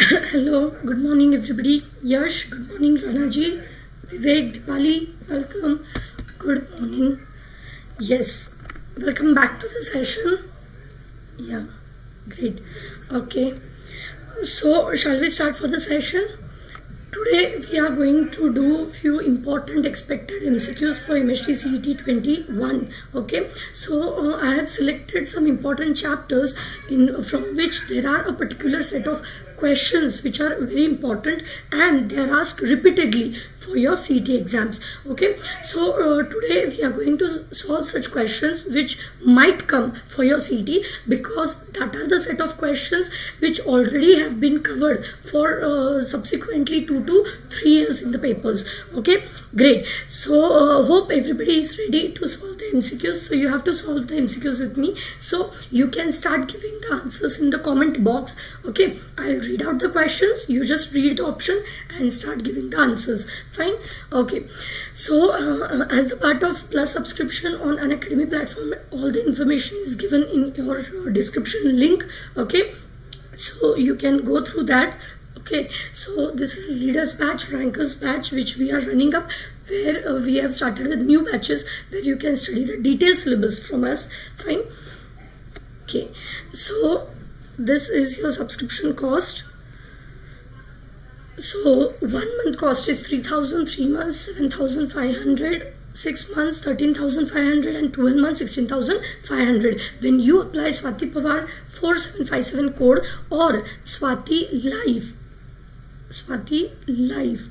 Hello, good morning everybody. Yash, good morning Ranaji, Vivek, Dipali, welcome. Good morning. Yes, welcome back to the session. Yeah, great. Okay, so shall we start for the session? Today we are going to do few important expected MCQs for MHT CET 21. Okay, so I have selected some important chapters from which there are a particular set of questions which are very important and they are asked repeatedly for your CET exams. Okay, so today we are going to solve such questions which might come for your CET, because that are the set of questions which already have been covered for subsequently 2 to 3 years in the papers. Okay, great. So hope everybody is ready to solve the MCQs. So you have to solve the MCQs with me. So you can start giving the answers in the comment box. Okay, I'll read out the questions, you just read the option and start giving the answers. Fine. Okay, so as the part of plus subscription on Unacademy platform, all the information is given in your description link. Okay, so you can go through that. Okay, so this is leaders batch, rankers batch, which we are running up, where we have started with new batches where you can study the detailed syllabus from us. Fine. Okay, so this is your subscription cost. So 1 month cost is 3,000, 3 months 7,500, 6 months 13,500 and 12 months 16,500. When you apply Swati Pawar 4757 code or Swati Life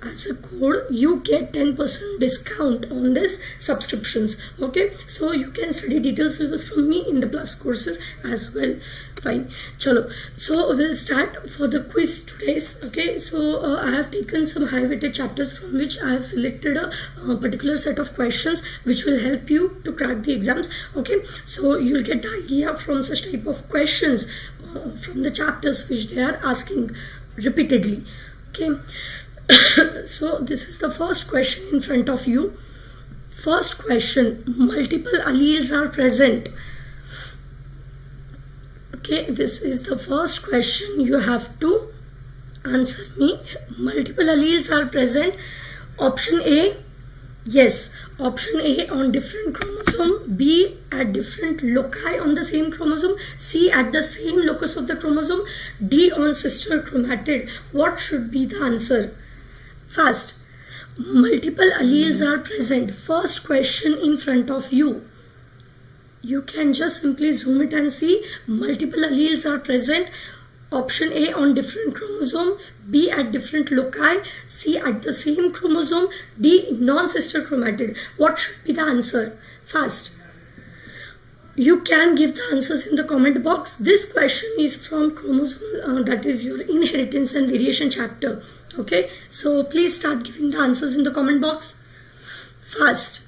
as a code, you get 10% discount on this subscriptions. Okay, so you can study detailed syllabus from me in the plus courses as well. Fine, chalo. So we'll start for the quiz today's. Okay, so I have taken some high weighted chapters from which I have selected a particular set of questions which will help you to crack the exams. Okay, so you'll get the idea from such type of questions from the chapters which they are asking repeatedly. Okay. So this is the first question in front of you. First question, multiple alleles are present. Okay, this is the first question you have to answer me. Multiple alleles are present. Option A, yes. Option A, on different chromosome. B, at different loci on the same chromosome. C, at the same locus of the chromosome. D, on sister chromatid. What should be the answer? Fast. Multiple alleles are present. First question in front of you. You can just simply zoom it and see. Multiple alleles are present. Option A, on different chromosome. B, at different loci. C, at the same chromosome. D, non-sister chromatid. What should be the answer? Fast. You can give the answers in the comment box. This question is from chromosome, that is your inheritance and variation chapter. Okay, so please start giving the answers in the comment box. Fast.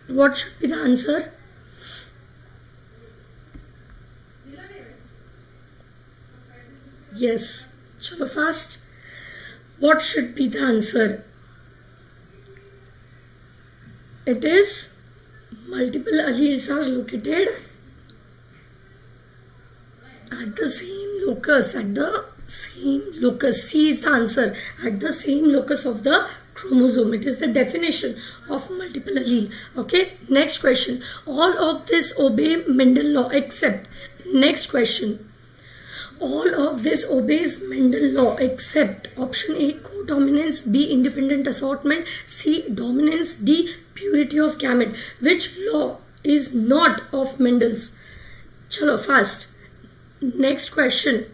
What should be the answer? Yes. Chalo, fast. What should be the answer? It is multiple alleles are located at the same locus. At the same locus. C is the answer. At the same locus of the chromosome. It is the definition of multiple allele. Okay. Next question. All of this obey Mendel law except. Next question. All of this obeys Mendel law except option A, codominance, B, independent assortment, C, dominance, D, purity of gamete. Which law is not of Mendel's? Chalo, fast. Next question.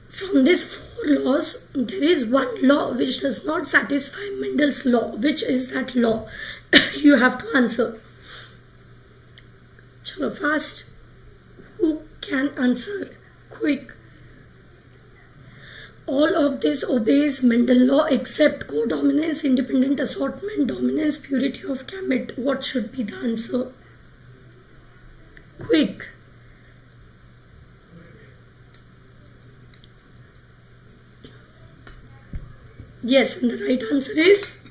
From these 4 laws, there is one law which does not satisfy Mendel's law. Which is that law? You have to answer. Chalo, fast. Who can answer? Quick. All of this obeys Mendel law except codominance, independent assortment, dominance, purity of gamete. What should be the answer? Quick. Yes, and the right answer is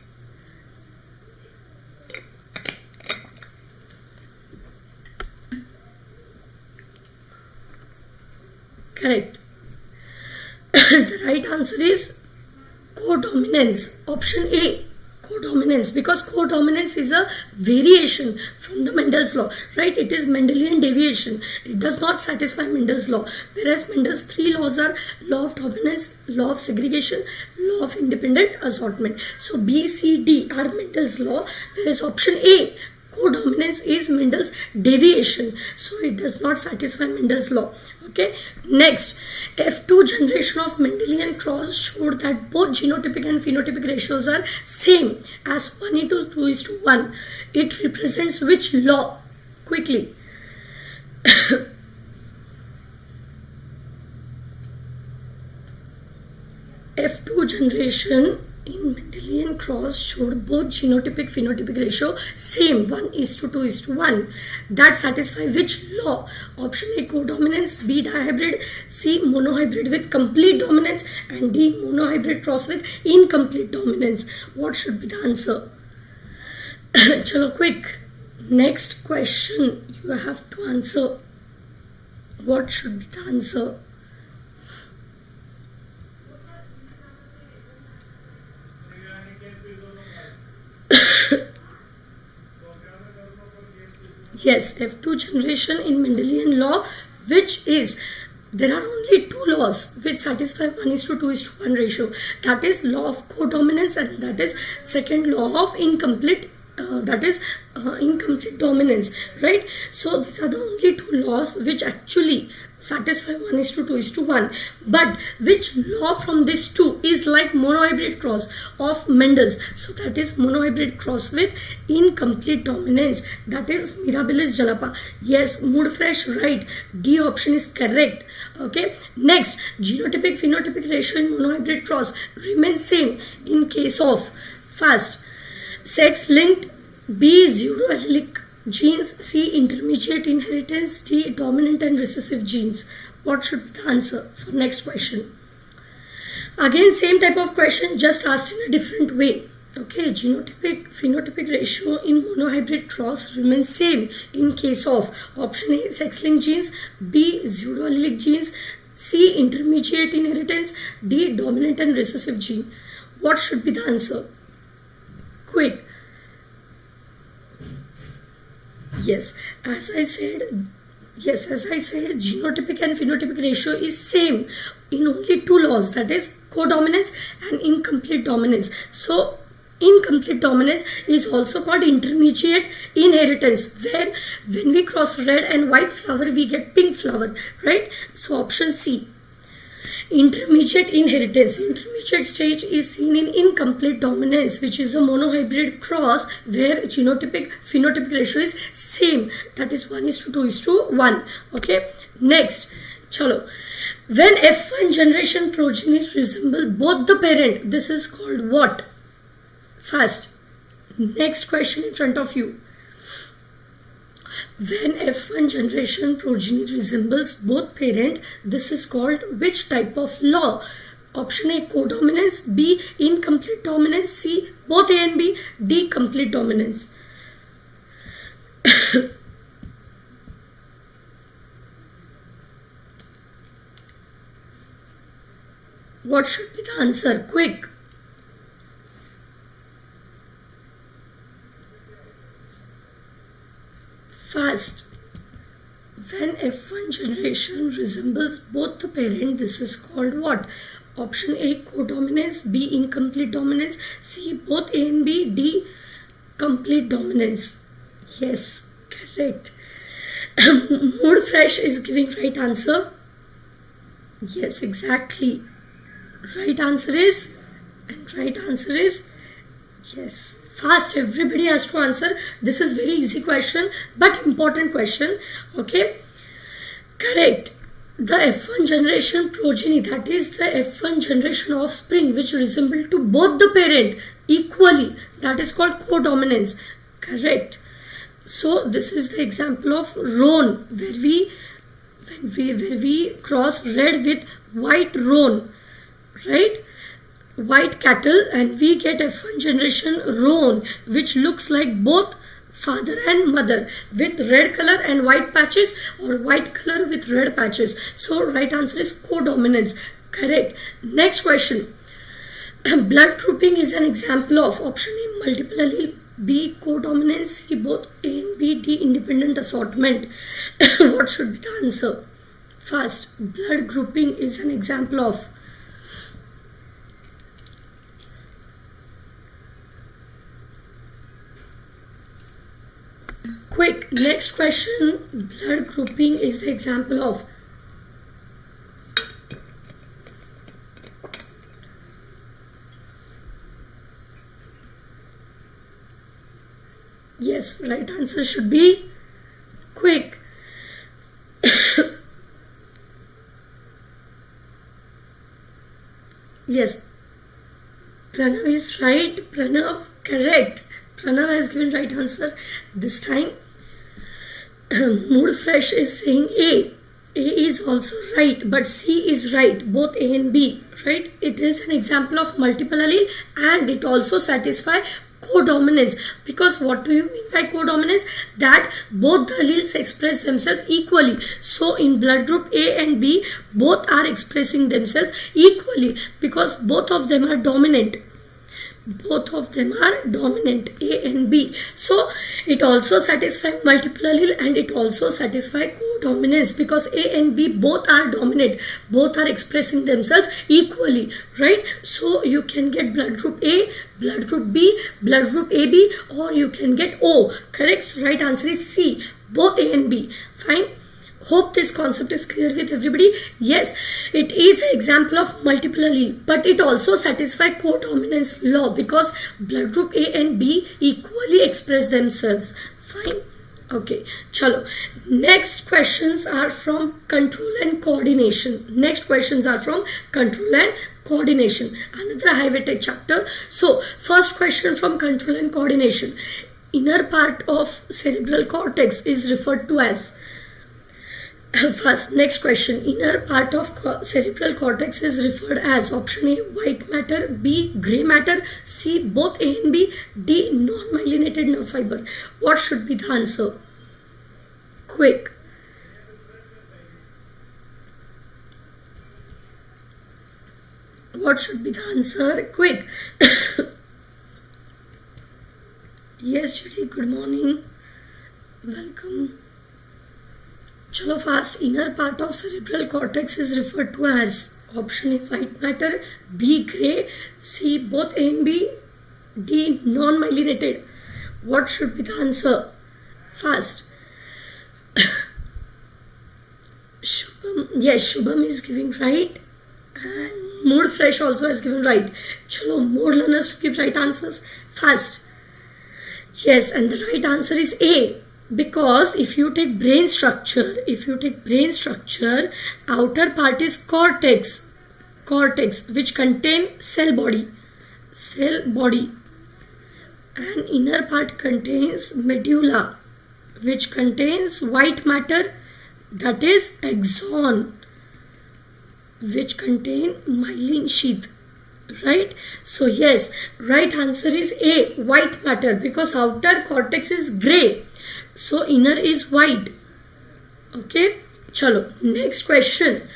correct. The right answer is codominance. Option A, codominance, because codominance is a variation from the Mendel's law, right? It is Mendelian deviation. It does not satisfy Mendel's law, whereas Mendel's three laws are law of dominance, law of segregation, law of independent assortment. So B, C, D are Mendel's law, whereas option A, codominance, is Mendel's deviation, so it does not satisfy Mendel's law. Okay, next, F2 generation of Mendelian cross showed that both genotypic and phenotypic ratios are same as 1:2:1. It represents which law? Quickly. F2 generation in Mendelian cross showed both genotypic phenotypic ratio same 1:2:1. That satisfy which law? Option A, codominance, B, dihybrid, C, monohybrid with complete dominance, and D, monohybrid cross with incomplete dominance. What should be the answer? Chalo, quick. Next question you have to answer. What should be the answer? Yes, F2 generation in Mendelian law, which is, there are only two laws which satisfy 1:2:1 ratio. That is law of codominance, and that is second law of incomplete incomplete dominance, right? So these are the only two laws which actually satisfy 1:2:1. But which law from these two is like monohybrid cross of Mendel's? So that is monohybrid cross with incomplete dominance. That is Mirabilis jalapa. Yes, mood fresh, right? D option is correct. Okay. Next, genotypic phenotypic ratio in monohybrid cross remains same in case of fast sex-linked, B, pseudoallelic genes, C, intermediate inheritance, D, dominant and recessive genes. What should be the answer for next question? Again, same type of question, just asked in a different way. Okay, genotypic phenotypic ratio in monohybrid cross remains same in case of option A, sex-linked genes, B, pseudoallelic genes, C, intermediate inheritance, D, dominant and recessive gene. What should be the answer? Quick. Yes, as I said, genotypic and phenotypic ratio is same in only two laws, that is codominance and incomplete dominance. So incomplete dominance is also called intermediate inheritance, where when we cross red and white flower we get pink flower, right? So option C. Intermediate inheritance. Intermediate stage is seen in incomplete dominance, which is a monohybrid cross where genotypic phenotypic ratio is same, that is 1:2:1. Okay. Next, chalo. When F1 generation progeny resemble both the parent, this is called what? Fast. Next question in front of you. When F1 generation progeny resembles both parent, this is called which type of law? Option A, codominance, B, incomplete dominance, C, both A and B, D, complete dominance. What should be the answer? Quick. Fast. When F1 generation resembles both the parent, this is called what? Option A, codominance, B, incomplete dominance, C, both A and B, D, complete dominance. Yes, correct. Mood fresh is giving right answer. Yes, exactly. Right answer is, yes. Fast, everybody has to answer. This is very easy question but important question. Okay, correct. The F1 generation progeny, that is the F1 generation offspring which resemble to both the parent equally, that is called codominance. Correct. So this is the example of roan, where we cross red with white roan, right? white cattle and we get F1 generation roan which looks like both father and mother with red color and white patches or white color with red patches. So right answer is codominance. Correct. Next question. Blood grouping is an example of option A multiple allele, B codominance, C both A and B, D independent assortment. What should be the answer? First, blood grouping is an example of quick. Next question. Blood grouping is the example of yes, right answer should be quick. Yes, Pranav is right. Pranav, correct. Pranav has given right answer this time. Mood Fresh is saying A. A is also right, but C is right. Both A and B, right? It is an example of multiple allele and it also satisfies codominance. Because what do you mean by codominance? That both the alleles express themselves equally. So in blood group A and B, both are expressing themselves equally because both of them are dominant. Both of them are dominant, A and B. So it also satisfies multiple allele and it also satisfies codominance because A and B both are dominant, both are expressing themselves equally, right? So you can get blood group A, blood group B, blood group AB, or you can get O. Correct? So right answer is C, both A and B. Fine. Hope this concept is clear with everybody. Yes, it is an example of multiple allele, but it also satisfies codominance law because blood group A and B equally express themselves. Fine. Okay, chalo. Next questions are from control and coordination. Next questions are from control and coordination. Another highway tech chapter. So, first question from control and coordination. Inner part of cerebral cortex is referred to as. First, next question. Inner part of cerebral cortex is referred as option A white matter, B grey matter, C both A and B, D non-myelinated nerve fiber. What should be the answer? Quick. What should be the answer? Quick. Yes, Judy, good morning. Welcome. Chalo fast. Inner part of cerebral cortex is referred to as option A white matter, B grey, C both A and B, D non-myelinated. What should be the answer? Fast. Shubham, yes, Shubham is giving right and Mood Fresh also has given right. Chalo, more learners to give right answers. Fast. Yes, and the right answer is A. Because if you take brain structure, outer part is cortex, which contain cell body, and inner part contains medulla, which contains white matter, that is axon, which contain myelin sheath. Right? So yes, right answer is A, white matter, because outer cortex is grey. So inner is white. Okay. Chalo. Next question.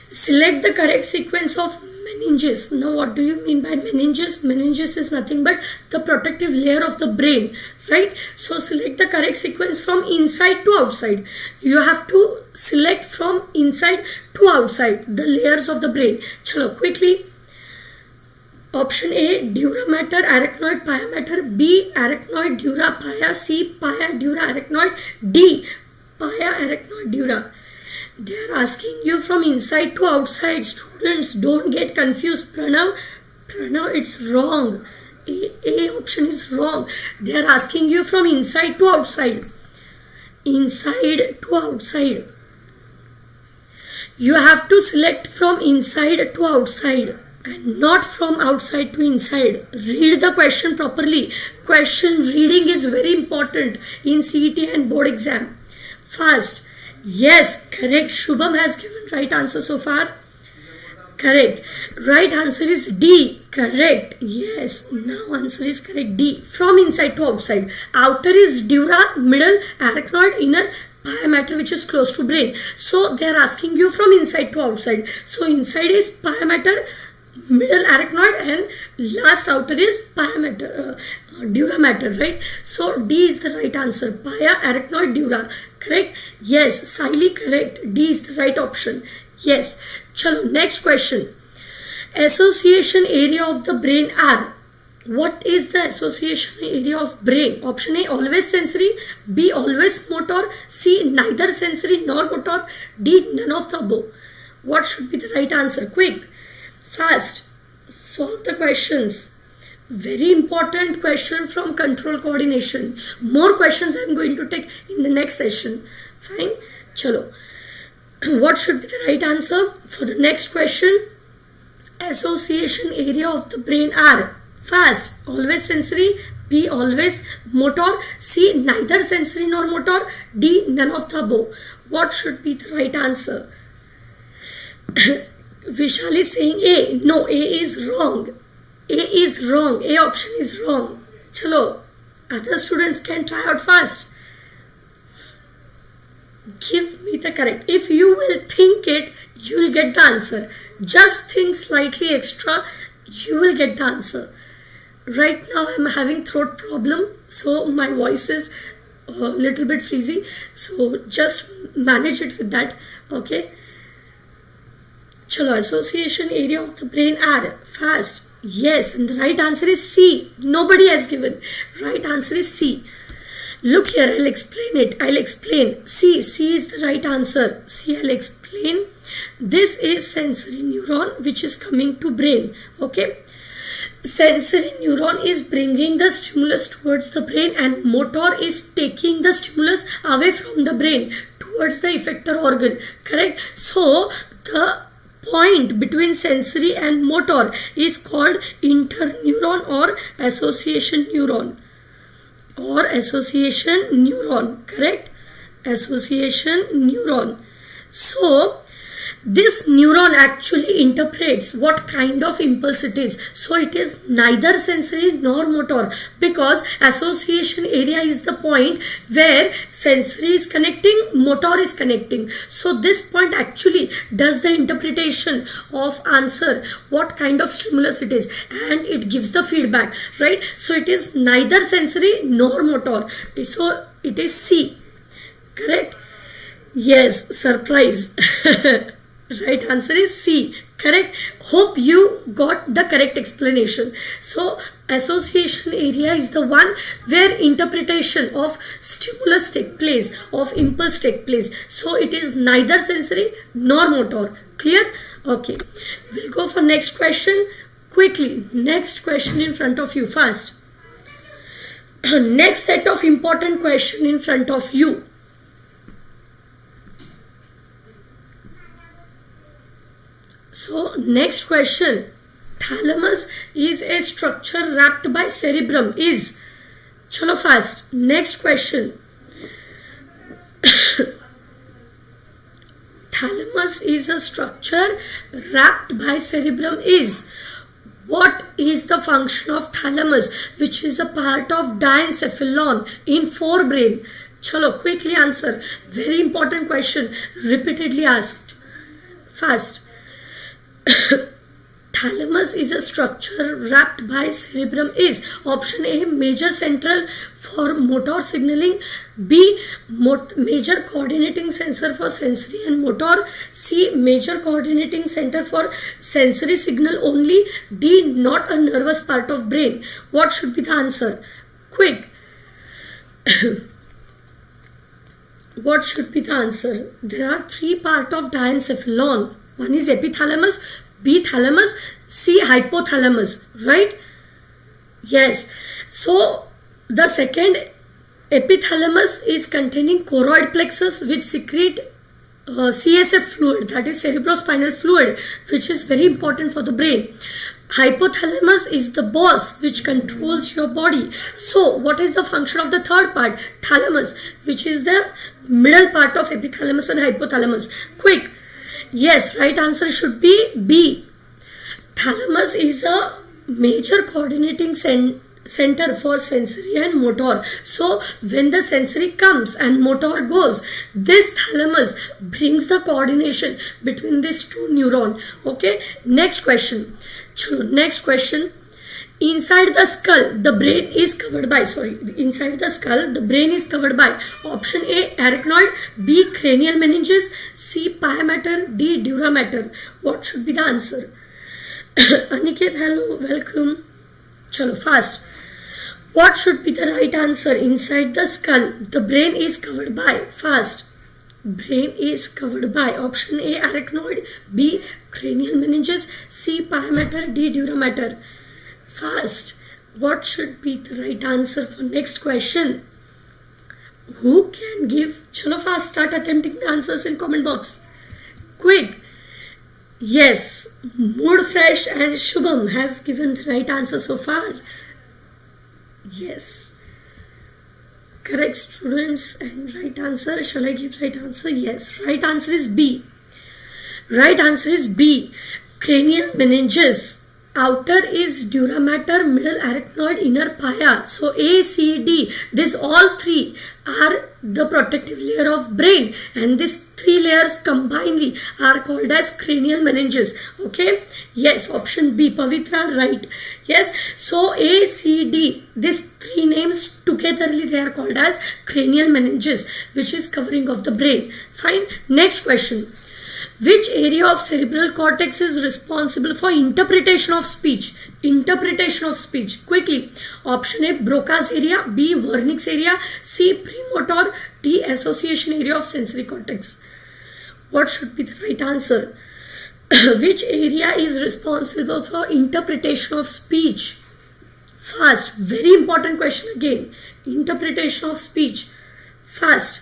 Select the correct sequence of meninges. Now what do you mean by meninges? Meninges is nothing but the protective layer of the brain. Right. So select the correct sequence from inside to outside. You have to select from inside to outside the layers of the brain. Chalo. Quickly. Option A, dura mater, arachnoid, pia mater, B, arachnoid, dura, pia, C, pia, dura, arachnoid, D, pia, arachnoid, dura. They are asking you from inside to outside. Students, don't get confused. Pranav, it's wrong. A option is wrong. They are asking you from inside to outside. Inside to outside. You have to select from inside to outside. And not from outside to inside. Read the question properly. Question reading is very important in CET and board exam. Fast. Yes, correct. Shubham has given right answer so far. Correct. Right answer is D. Correct. Yes. Now answer is correct. D. From inside to outside. Outer is dura, middle arachnoid, inner pia mater, which is close to brain. So they are asking you from inside to outside. So inside is pia mater, middle arachnoid, and last outer is pia mater, dura mater, right? So D is the right answer. Pia, arachnoid, dura. Correct? Yes. Siley correct. D is the right option. Yes. Chalo, next question. Association area of the brain are. What is the association area of brain? Option A, always sensory. B, always motor. C, neither sensory nor motor. D, none of the above. What should be the right answer? Quick, fast, solve the questions. Very important question from control coordination. More questions I am going to take in the next session. Fine. Chalo. What should be the right answer for the next question? Association area of the brain are. Fast, always sensory. B, always motor. C, neither sensory nor motor. D, none of the above. What should be the right answer? Vishal is saying A. No, A is wrong. A is wrong. A option is wrong. Chalo, other students can try out fast. Give me the correct. If you will think it, you will get the answer. Just think slightly extra, you will get the answer. Right now I am having throat problem, so my voice is a little bit freezy. So just manage it with that. Okay. Chalo, association area of the brain are. Fast. Yes, and the right answer is C. Nobody has given. Right answer is C. Look here, I'll explain it. I'll explain. C is the right answer. C, I'll explain. This is sensory neuron which is coming to brain. Okay. Sensory neuron is bringing the stimulus towards the brain, and motor is taking the stimulus away from the brain towards the effector organ. Correct. So the point between sensory and motor is called interneuron or association neuron. Correct? Association neuron. So this neuron actually interprets what kind of impulse it is. So it is neither sensory nor motor, because association area is the point where sensory is connecting, motor is connecting. So this point actually does the interpretation of answer, what kind of stimulus it is, and it gives the feedback, right? So it is neither sensory nor motor. So it is C. Correct? Yes, surprise. Right answer is C. Correct. Hope you got the correct explanation. So association area is the one where interpretation of stimulus take place, of impulse take place. So it is neither sensory nor motor. Clear? Okay. We'll go for next question. Quickly. Next question in front of you. Fast. Next set of important question in front of you. So next question. Thalamus is a structure wrapped by cerebrum is. Chalo fast. Next question. Thalamus is a structure wrapped by cerebrum is. What is the function of thalamus, which is a part of diencephalon in forebrain? Chalo, quickly answer. Very important question. Repeatedly asked. Fast. Thalamus is a structure wrapped by cerebrum is. Option A, major central for motor signaling. B, major coordinating sensor for sensory and motor. C, major coordinating center for sensory signal only. D, not a nervous part of brain. What should be the answer? Quick. What should be the answer? There are three parts of diencephalon. One is epithalamus, B, thalamus, C, hypothalamus, right? Yes. So the second epithalamus is containing choroid plexus which secrete CSF fluid, that is cerebrospinal fluid, which is very important for the brain. Hypothalamus is the boss which controls your body. So what is the function of the third part? Thalamus, which is the middle part of epithalamus and hypothalamus. Quick. Yes, right answer should be B. Thalamus is a major coordinating center for sensory and motor. So when the sensory comes and motor goes, this thalamus brings the coordination between these two neurons. Okay, next question. Next question. Inside the skull, the brain is covered by, option A, arachnoid, B, cranial meninges, C, pia mater, D, dura mater. What should be the answer? Aniket, hello, welcome. Chalo, fast. What should be the right answer? Inside the skull, the brain is covered by, fast. Brain is covered by option A, arachnoid, B, cranial meninges, C, pia mater, D, dura mater. Fast. What should be the right answer for next question? Who can give? Chalo, fast. Start attempting the answers in comment box. Quick. Yes. Mood Fresh and Shubham has given the right answer so far. Yes. Correct, students. And right answer. Shall I give right answer? Yes. Right answer is B. Right answer is B. Cranial meninges. Outer is dura mater, middle arachnoid, inner pia. So A, C, D, these all three are the protective layer of brain, and these three layers combinedly are called as cranial meninges. Okay, yes, option B, Pavitra, right. Yes, so A, C, D, these three names togetherly they are called as cranial meninges, which is covering of the brain. Fine. Next question. Which area of cerebral cortex is responsible for interpretation of speech? Interpretation of speech. Quickly. Option A, Broca's area, B, Wernicke's area, C, premotor, D, association area of sensory cortex. What should be the right answer? Which area is responsible for interpretation of speech? Fast. Very important question again. Interpretation of speech. Fast.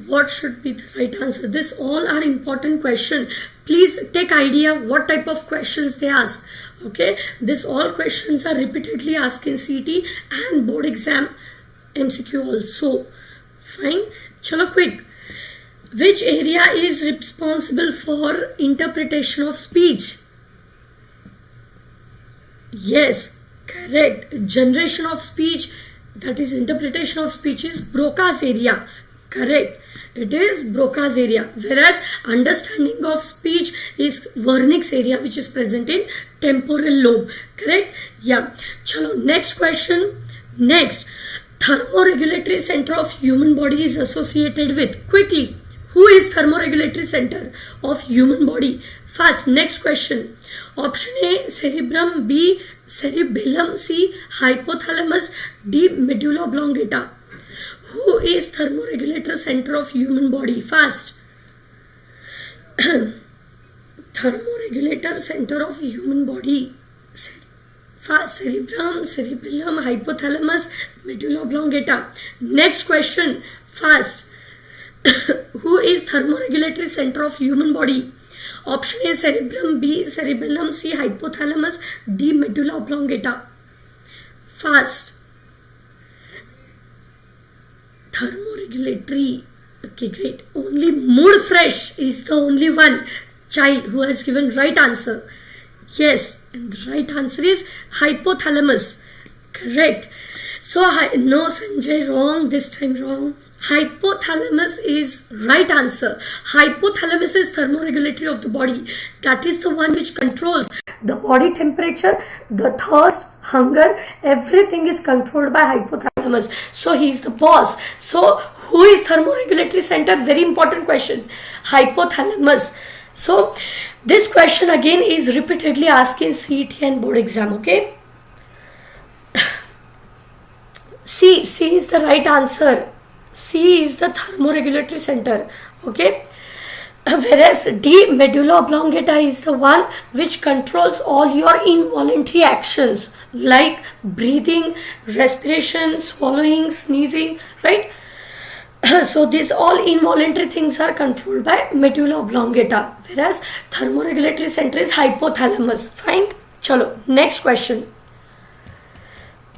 What should be the right answer? This all are important questions. Please take idea what type of questions they ask. Okay, this all questions are repeatedly asked in CET and board exam MCQ also. Fine. Chalo, quick. Which area is responsible for interpretation of speech? Yes, correct. Generation of speech, that is interpretation of speech, is Broca's area. Correct. It is Broca's area. Whereas understanding of speech is Wernicke's area, which is present in temporal lobe. Correct? Yeah. Chalo, next question. Next. Thermoregulatory center of human body is associated with. Quickly. Who is thermoregulatory center of human body? Fast. Next question. Option A, cerebrum, B, cerebellum, C, hypothalamus, D, medulla oblongata. Who is thermoregulator center of human body? Fast. Thermoregulator center of human body. Fast. Cerebrum, cerebellum, hypothalamus, medulla oblongata. Next question. Fast. Who is thermoregulatory center of human body? Option A, cerebrum, B, cerebellum, C, hypothalamus, D, medulla oblongata. Fast. Thermoregulatory. Okay, great. Only Mood Fresh is the only one child who has given right answer. Yes, and the right answer is hypothalamus. Correct. So, no, Sanjay, wrong. This time wrong. Hypothalamus is right answer. Hypothalamus is thermoregulatory of the body. That is the one which controls the body temperature, the thirst, hunger, everything is controlled by hypothalamus. So he is the boss. So who is thermoregulatory center? Very important question. Hypothalamus. So this question again is repeatedly asked in CET and board exam. Okay. C is the right answer. C is the thermoregulatory center. Okay. Whereas D, medulla oblongata, is the one which controls all your involuntary actions like breathing, respiration, swallowing, sneezing, right? So these all involuntary things are controlled by medulla oblongata, whereas thermoregulatory center is hypothalamus. Fine. Chalo, next question.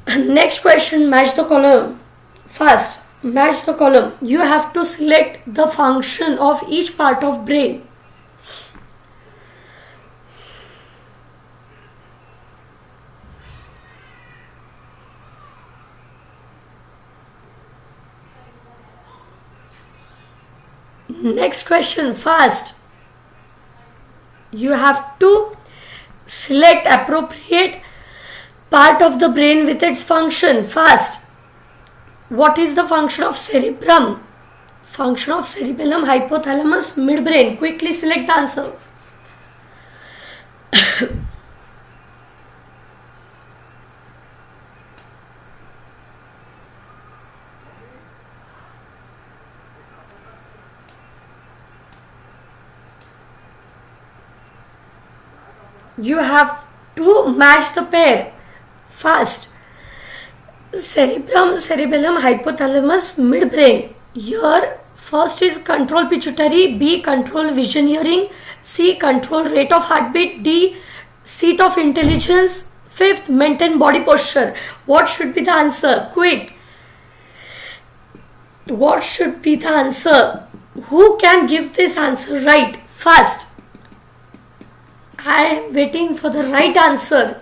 Next question, match the column. First, match the column. You have to select the function of each part of brain. Next question, fast. You have to select appropriate part of the brain with its function. Fast. What is the function of cerebrum? Function of cerebellum, hypothalamus, midbrain. Quickly select the answer. You have to match the pair. Fast. Cerebrum, cerebellum, hypothalamus, midbrain. Here first is control pituitary, B control vision hearing, C control rate of heartbeat, D seat of intelligence, fifth maintain body posture. What should be the answer? Quick. What should be the answer? Who can give this answer right? Fast. I am waiting for the right answer.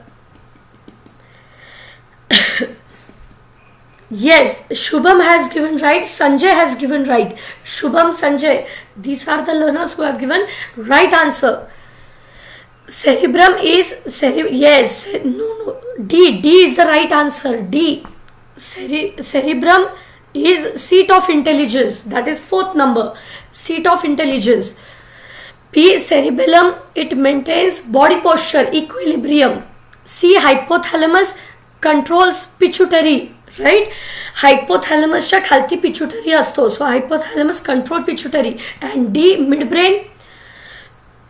Yes, Shubham has given right, Sanjay has given right. Shubham, Sanjay, these are the learners who have given right answer. Cerebrum is, yes, no, D is the right answer, D. Cerebrum is seat of intelligence, that is fourth number, seat of intelligence. P, cerebellum, it maintains body posture, equilibrium. C, hypothalamus, controls pituitary, right? Hypothalamusच्या खालती pituitary असतो, so hypothalamus control pituitary. And D, midbrain,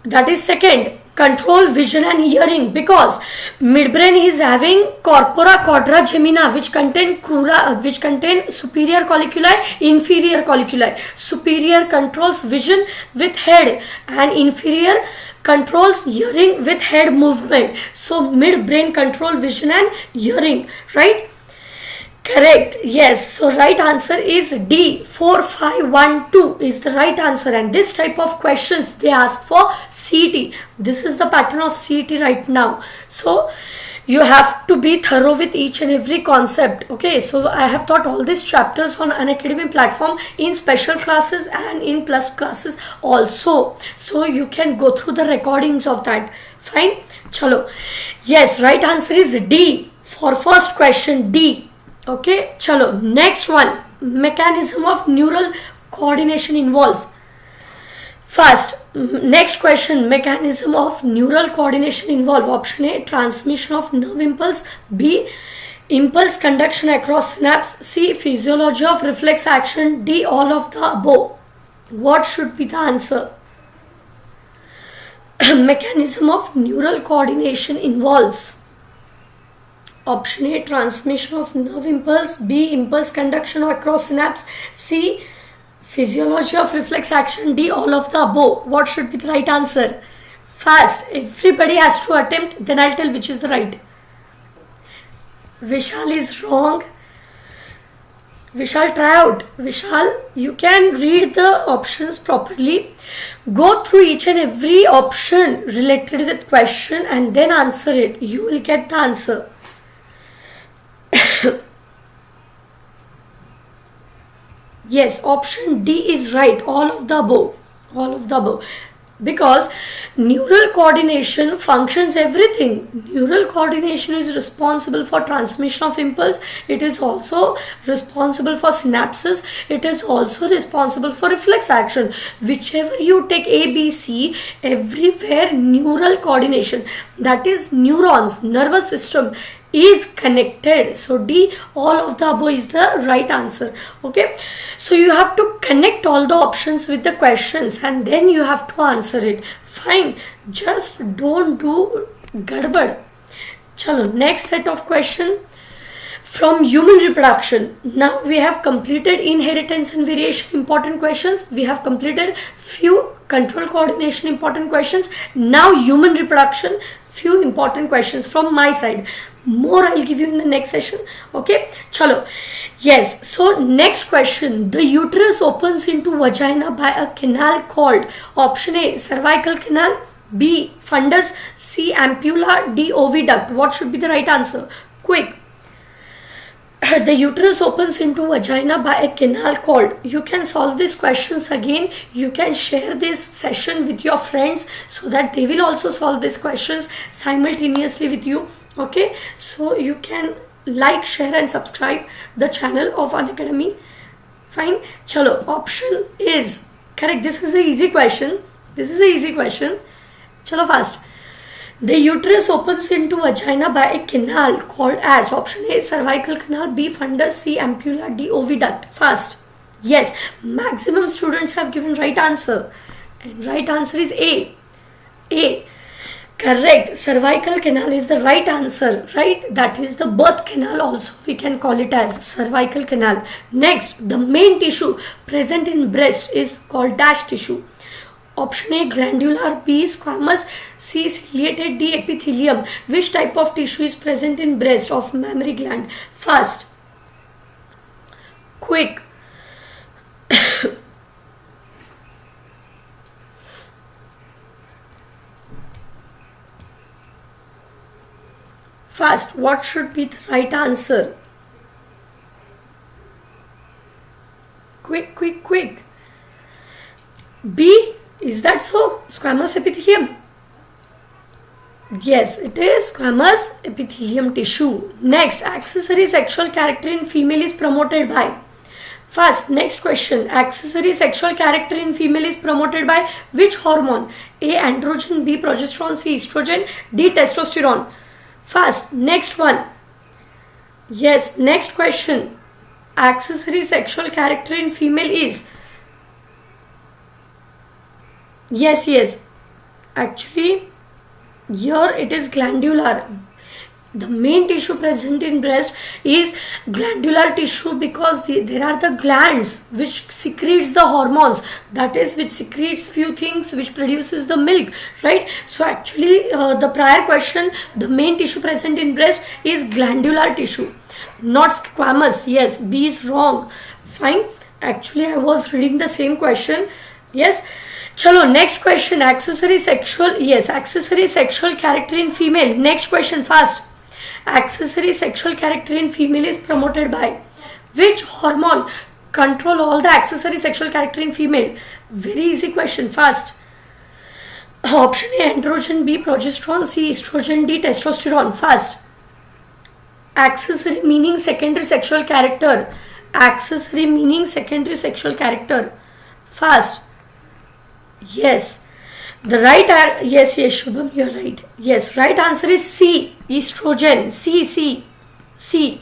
that is second, control vision and hearing, because midbrain is having corpora quadragemina, which contain superior colliculi, inferior colliculi. Superior controls vision with head and inferior controls hearing with head movement. So midbrain control vision and hearing, right? Correct. Yes. So right answer is D. 4512 is the right answer. And this type of questions they ask for CET. This is the pattern of CET right now. So you have to be thorough with each and every concept. Okay. So I have taught all these chapters on Unacademy platform in special classes and in plus classes also. So you can go through the recordings of that. Fine. Chalo. Yes. Right answer is D. For first question, D. Okay, chalo. Next one, mechanism of neural coordination involved. First, next question, mechanism of neural coordination involved. Option A, transmission of nerve impulse. B, impulse conduction across synapse. C, physiology of reflex action. D, all of the above. What should be the answer? Mechanism of neural coordination involves. Option A, transmission of nerve impulse. B, impulse conduction across synapse. C, physiology of reflex action. D, all of the above. What should be the right answer? Fast. Everybody has to attempt, then I'll tell which is the right. Vishal is wrong. Vishal, try out. Vishal, you can read the options properly. Go through each and every option related with question and then answer it. You will get the answer. Yes, option D is right. All of the above. All of the above. Because neural coordination functions everything. Neural coordination is responsible for transmission of impulse. It is also responsible for synapses. It is also responsible for reflex action. Whichever you take A, B, C, everywhere neural coordination, that is neurons, nervous system, is connected. So D, all of the above is the right answer. Okay, so you have to connect all the options with the questions and then you have to answer it. Fine, just don't do gadbad. Chalo, next set of question from human reproduction. Now we have completed inheritance and variation important questions. We have completed few control coordination important questions. Now human reproduction, few important questions from my side. More I'll give you in the next session. Okay, chalo. Yes, so next question. The uterus opens into vagina by a canal called option A, cervical canal. B, fundus. C, ampulla. D, oviduct. What should be the right answer? Quick. The uterus opens into vagina by a canal called. You can solve these questions again. You can share this session with your friends so that they will also solve these questions simultaneously with you. Okay, so you can like, share and subscribe the channel of Unacademy. Fine. Chalo, option is correct. This is an easy question. Chalo fast. The uterus opens into vagina by a canal called as. Option A, cervical canal, B, fundus, C, ampulla, D, oviduct. Fast. Yes, maximum students have given right answer. And right answer is A. A. Correct. Cervical canal is the right answer, right? That is the birth canal also. We can call it as cervical canal. Next, the main tissue present in breast is called dash tissue. Option A, glandular, B, squamous, C, ciliated, D, epithelium. Which type of tissue is present in breast of mammary gland? Fast. Quick. Fast. What should be the right answer? Quick, quick, quick. B. Is that so? Squamous epithelium. Yes, it is squamous epithelium tissue. Next, accessory sexual character in female is promoted by. First, next question. Accessory sexual character in female is promoted by which hormone? A, androgen, B, progesterone, C, estrogen, D, testosterone. First, next one. Yes, next question. Accessory sexual character in female is. Yes. Actually, here it is glandular. The main tissue present in breast is glandular tissue because there are the glands which secretes the hormones. That is, which secretes few things which produces the milk, right? So actually, the prior question, the main tissue present in breast is glandular tissue, not squamous. Yes, B is wrong. Fine. Actually, I was reading the same question. Yes. Chalo, next question. Accessory sexual character in female. Next question, fast. Accessory sexual character in female is promoted by which hormone control all the accessory sexual character in female? Very easy question, fast. Option A, androgen, B, progesterone, C, estrogen, D, testosterone. Fast. Accessory meaning secondary sexual character. Accessory meaning secondary sexual character. Fast. Yes. The right yes, Shubham, you're right. Yes, right answer is C, estrogen. C.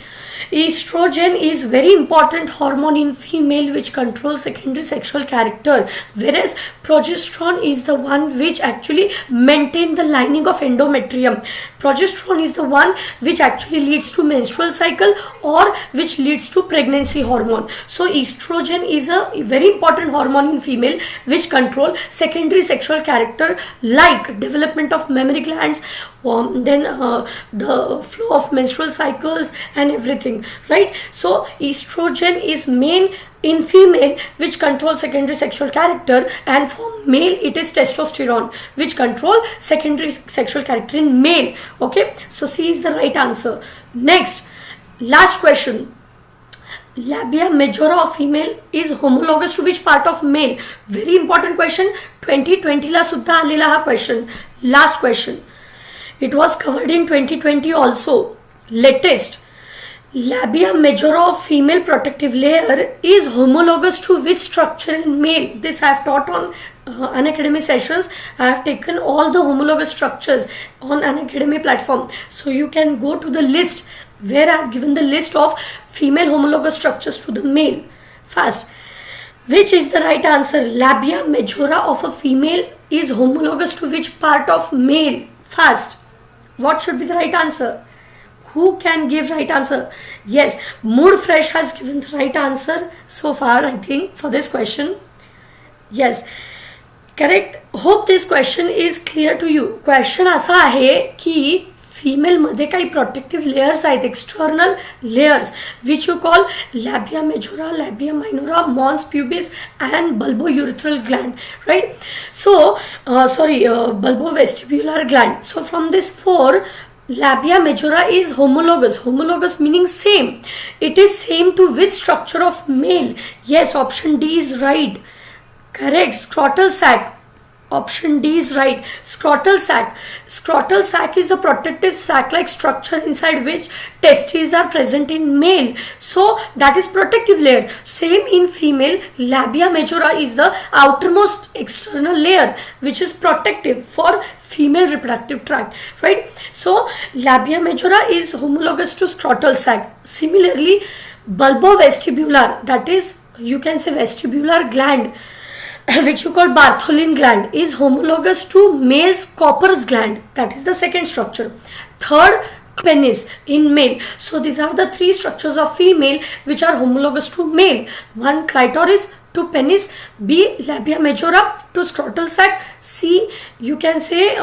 Estrogen is very important hormone in female which controls secondary sexual character, whereas progesterone is the one which actually maintain the lining of endometrium. Progesterone is the one which actually leads to menstrual cycle or which leads to pregnancy hormone. So estrogen is a very important hormone in female which control secondary sexual character like development of mammary glands, then the flow of menstrual cycles and everything, right? So estrogen is main in female which controls secondary sexual character, and for male it is testosterone which control secondary sexual character in male. Okay, so C is the right answer. Next, last question. Labia majora of female is homologous to which part of male? Very important question. 2020 ला सुद्धा आलेला हा question. Last question. It was covered in 2020 also. Latest. Labia majora of female protective layer is homologous to which structure in male? This I have taught on Unacademy sessions. I have taken all the homologous structures on Unacademy platform. So you can go to the list where I have given the list of female homologous structures to the male. Fast. Which is the right answer? Labia majora of a female is homologous to which part of male? Fast. What should be the right answer? Who can give right answer? Yes, Mood Fresh has given the right answer so far, I think, for this question. Yes, correct. Hope this question is clear to you. Question असा आहे की female मध्ये काही protective layers आहेत, external layers, which you call labia majora, labia minora, mons pubis and bulbourethral gland, right? So, bulbovestibular gland. So from this four, Labia majora is homologous. Homologous meaning same. It is same to which structure of male? Yes, option D is right. Correct. Scrotal sac. Option D is right. Scrotal sac. Scrotal sac is a protective sac-like structure inside which testes are present in male. So that is protective layer. Same in female. Labia majora is the outermost external layer which is protective for female reproductive tract. Right. So labia majora is homologous to scrotal sac. Similarly, bulbovestibular, that is, you can say vestibular gland, which you call Bartholin gland, is homologous to male's Copper's gland. That is the second structure. Third, penis in male. So these are the three structures of female which are homologous to male. One, clitoris, to penis. B, labia majora to scrotal sac. C, you can say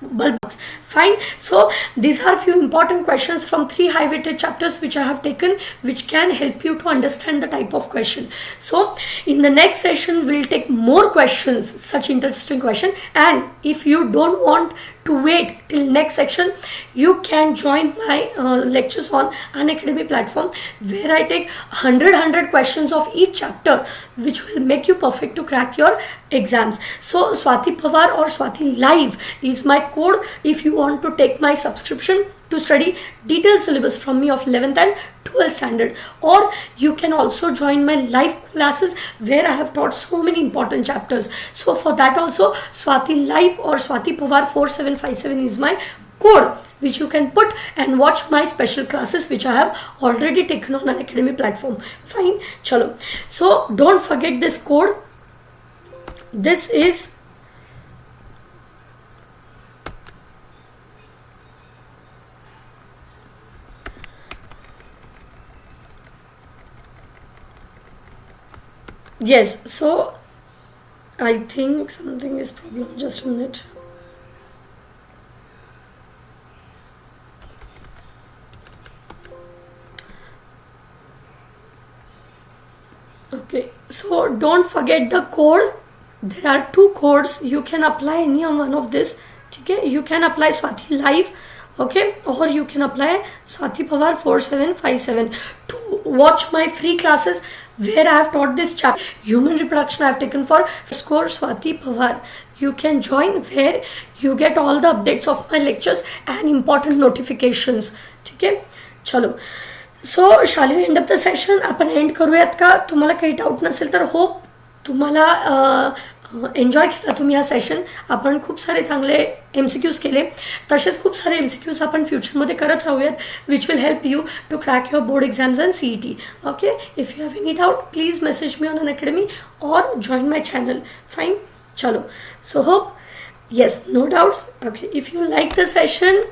bulbs. Fine. So these are few important questions from 3 high weighted chapters which I have taken, which can help you to understand the type of question. So in the next session we'll take more questions, such interesting question. And if you don't want to wait till next section, you can join my lectures on Unacademy platform, where I take 100 questions of each chapter, which will make you perfect to crack your exams. So Swati Pawar or Swati Live is my code if you want to take my subscription to study detailed syllabus from me of 11th and 12th standard. Or you can also join my live classes where I have taught so many important chapters. So for that also, Swati Live or Swati Pawar 4757 is my code, which you can put and watch my special classes which I have already taken on Unacademy platform. Fine. Chalo. So don't forget this code. This is yes, so I think something is problem. Just a minute. Okay, so don't forget the code. There are 2 codes. You can apply any one of this. Okay, you can apply Swati Live, okay, or you can apply Swati Pawar 4757 to watch my free classes where I have taught this chapter. Human reproduction I have taken for score Swati Pawar. You can join where you get all the updates of my lectures and important notifications. Okay, chalo. So shall we end up the session? आपण and करूयात का? तुम्हाला काही doubt नसेल तर hope तुम्हाला enjoy केला तुम्ही हा सेशन. आपण खूप सारे चांगले MCQs केले. तसेच खूप सारे MCQs आपण फ्युचरमध्ये करत राहूयात, which will help you to crack your board exams and CET. Okay, if you have any doubt please message me on Unacademy or join my channel. Fine. चलो. So hope yes, no doubts. Okay, if you like the session,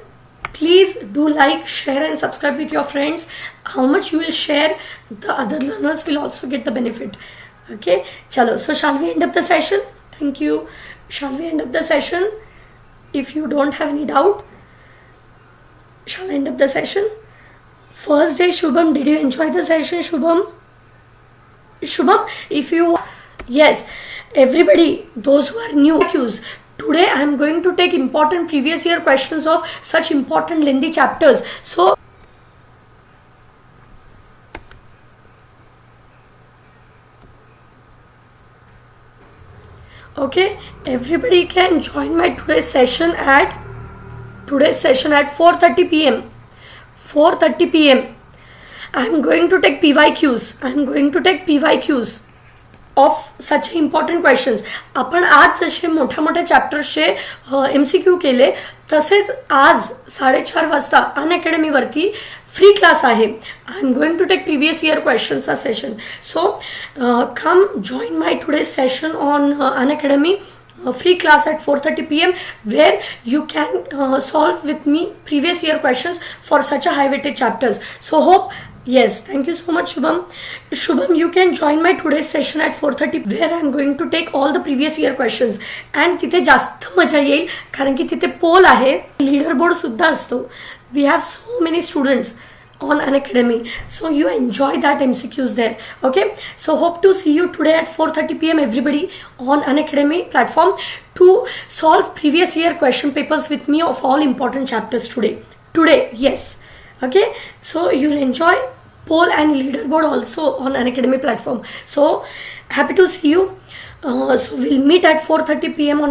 please do like, share and subscribe with your friends. How much you will share, the other learners will also get the benefit. Okay, chalo. So shall we end up the session? Thank you. Shall we end up the session? If you don't have any doubt, shall I end up the session? First day, Shubham, did you enjoy the session, Shubham? Shubham, if you, yes, everybody, those who are new, today I am going to take important previous year questions of such important lengthy chapters. So okay, everybody can join my today's session at 4:30 p.m. 4:30 p.m. I am going to take PYQs of such important questions. आपण आज जसे मोठ्या चॅप्टर्सचे MCQ केले, तसेच आज 4:30 वाजता Unacademy वरती free class आहे. I am going to take previous year questions a session. So come join my today's session on Unacademy. Free class at 4:30 p.m. where you can solve with me previous year questions for such a high weighted chapters. So hope, yes, thank you so much, Shubham. Shubham, you can join my today's session at 4:30 where I am going to take all the previous year questions. And तिथे जास्त मजा येईल कारण की तिथे पोल आहे, leader board सुद्धा असतो. We have so many students on Unacademy. So you enjoy that MCQs there. Okay, so hope to see you today at 4:30 p.m. everybody on Unacademy platform to solve previous year question papers with me of all important chapters today. Yes, okay, so you'll enjoy poll and leaderboard also on Unacademy platform. So happy to see you. So we'll meet at 4:30 p.m. on